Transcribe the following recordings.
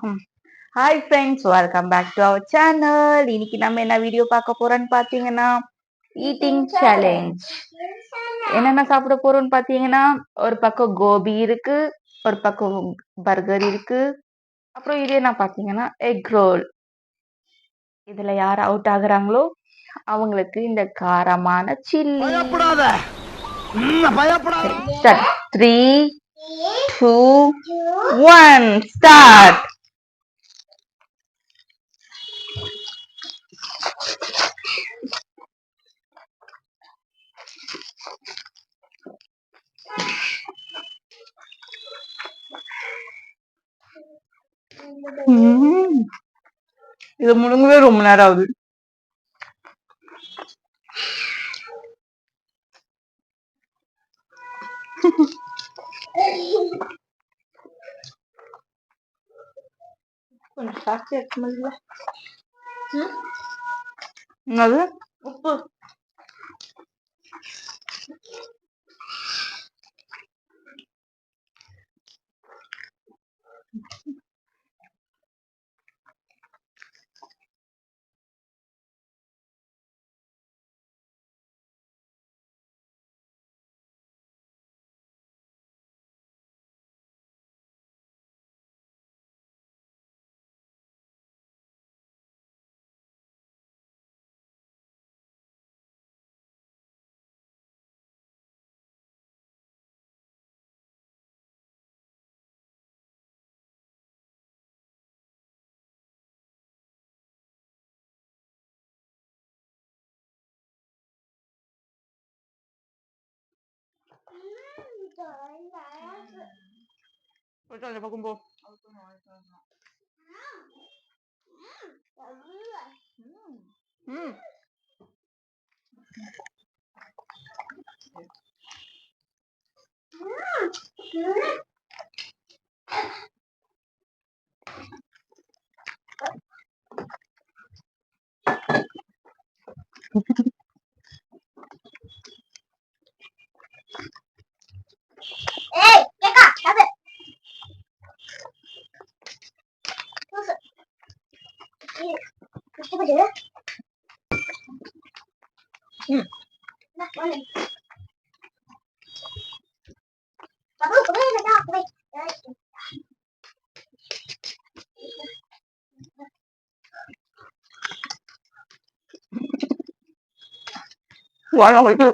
ம். Hi friends, welcome back to our channel. இன்னைக்கு நம்ம என்ன வீடியோ பார்க்க போறோம்னு பார்த்தீங்கன்னா, ஈட்டிங் சேலஞ்ச். என்னென்ன சாப்பிட போறோம்னு பார்த்தீங்கன்னா, ஒரு பக்கம் கோபி இருக்கு, ஒரு பக்கம் பர்கர் இருக்கு, அப்புறம் இது என்ன பார்த்தீங்கன்னா எக் ரோல். இதுல யார் அவுட் ஆகுறாங்களோ அவங்களுக்கு இந்த காரமான சில்லி. பயப்படாத பயப்படாத. ஸ்டார்ட். 3, 2, 1 ஸ்டார்ட். இது முழுங்கவே ரொம்ப நேரம் ஆகுது. கொஞ்சம் ஜாஸ்தி இருக்குமில்ல? என்னது? உப்பு. போயிட்டு அந்த பக்கம் போ. ம். ம். வாழை வைக்க.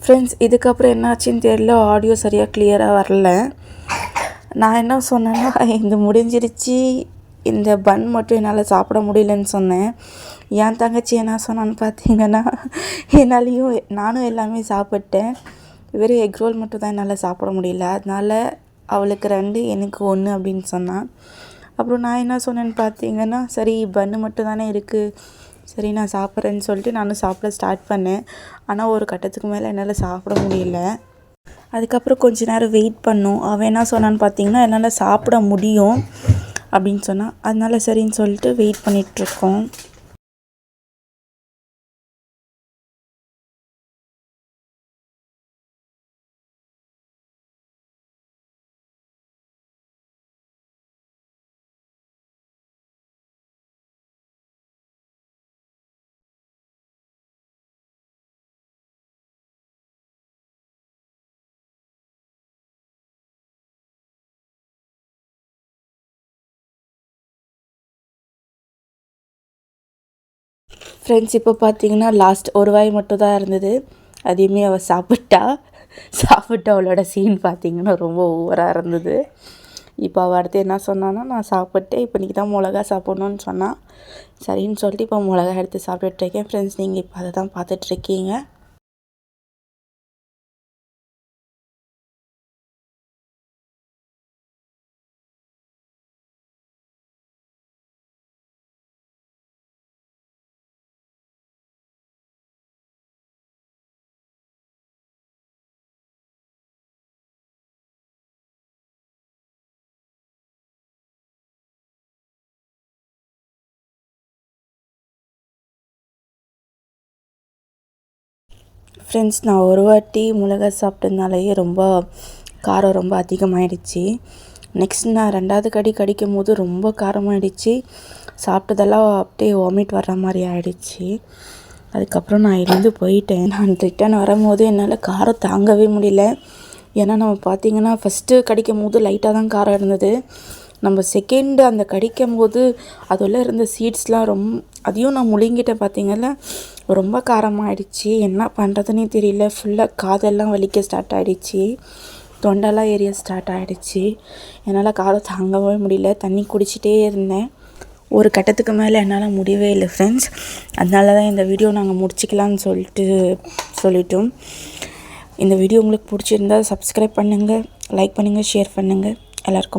ஃப்ரெண்ட்ஸ், இதுக்கப்புறம் என்னாச்சுன்னு தெரியல, ஆடியோ சரியாக கிளியராக வரல. நான் என்ன சொன்னேன்னா, இது முடிஞ்சிருச்சு, இந்த பன் மட்டும் என்னால் சாப்பிட முடியலன்னு சொன்னேன். என் தங்கச்சி என்ன சொன்னான்னு பார்த்தீங்கன்னா, நானும் எல்லாமே சாப்பிட்டேன், வெறும் எக் ரோல் மட்டும் தான் என்னால் சாப்பிட முடியல, அதனால் அவளுக்கு 2 எனக்கு 1 அப்படின்னு சொன்னான். அப்புறம் நான் என்ன சொன்னேன்னு பார்த்தீங்கன்னா, சரி பன்னு மட்டும் தானே இருக்குது, சரி நான் சாப்பிட்றேன்னு சொல்லிட்டு நானும் சாப்பிட ஸ்டார்ட் பண்ணேன். ஆனால் ஒரு கட்டத்துக்கு மேலே என்னால் சாப்பிட முடியல. அதுக்கப்புறம் கொஞ்ச நேரம் வெயிட் பண்ணோம். அவன் என்ன சொன்னான்னு பார்த்தீங்கன்னா, என்னால் சாப்பிட முடியும் அப்படின்னு சொன்னான். அதனால சரின்னு சொல்லிட்டு வெயிட் பண்ணிகிட்ருக்கோம். ஃப்ரெண்ட்ஸ், இப்போ பார்த்தீங்கன்னா லாஸ்ட் ஒரு வாய் மட்டும் தான் இருந்தது, அதையுமே அவள் சாப்பிட்டு அவளோட சீன் பார்த்தீங்கன்னா ரொம்ப ஓவராக இருந்தது. இப்போ அவள் அடுத்து என்ன சொன்னான்னா, நான் சாப்பிட்டேன், இப்போ இன்றைக்கி தான் மிளகா சாப்பிட்ணுன்னு சொன்னான். சரின்னு சொல்லிட்டு இப்போ மிளகா எடுத்து சாப்பிட்டுட்ருக்கேன். ஃப்ரெண்ட்ஸ், நீங்கள் இப்போ அதை தான் பார்த்துட்ருக்கீங்க. ஃப்ரெண்ட்ஸ், நான் ஒரு வாட்டி மிளகா சாப்பிட்டதுனாலேயே காரம் ரொம்ப அதிகமாகிடுச்சு. நெக்ஸ்ட் நான் 2வது கடிக்கும் போது ரொம்ப காரமாகிடுச்சு. சாப்பிட்டதெல்லாம் அப்படியே வாமிட் வர்ற மாதிரி ஆகிடுச்சு. அதுக்கப்புறம் நான் எழுந்து போயிட்டேன். நான் ரிட்டன் வரும்போது என்னால் காரம் தாங்கவே முடியல. ஏன்னா நம்ம பார்த்திங்கன்னா ஃபஸ்ட்டு கடிக்கும் போது லைட்டாக தான் காரம் இருந்தது. நம்ம செகண்டு அந்த கடிக்கும் போது அதில் இருந்த சீட்ஸ்லாம் அதையும் நான் முழுங்கிட்டேன். பார்த்திங்கல்ல, ரொம்ப காரமாகிடுச்சு. என்ன பண்ணுறதுனே தெரியல. ஃபுல்லாக காதெல்லாம் வலிக்க ஸ்டார்ட் ஆகிடுச்சு, தொண்டெல்லாம் ஏரிய ஸ்டார்ட் ஆகிடுச்சு. என்னால் காரம் தாங்கவே முடியல. தண்ணி குடிச்சிட்டே இருந்தேன். ஒரு கட்டத்துக்கு மேலே என்னால் முடியவே இல்லை ஃப்ரெண்ட்ஸ். அதனால தான் இந்த வீடியோ நாங்கள் முடிச்சிக்கலான்னு சொல்லிட்டோம். இந்த வீடியோ உங்களுக்கு பிடிச்சிருந்தால் சப்ஸ்கிரைப் பண்ணுங்கள், லைக் பண்ணுங்கள், ஷேர் பண்ணுங்கள். எல்லாருக்கும்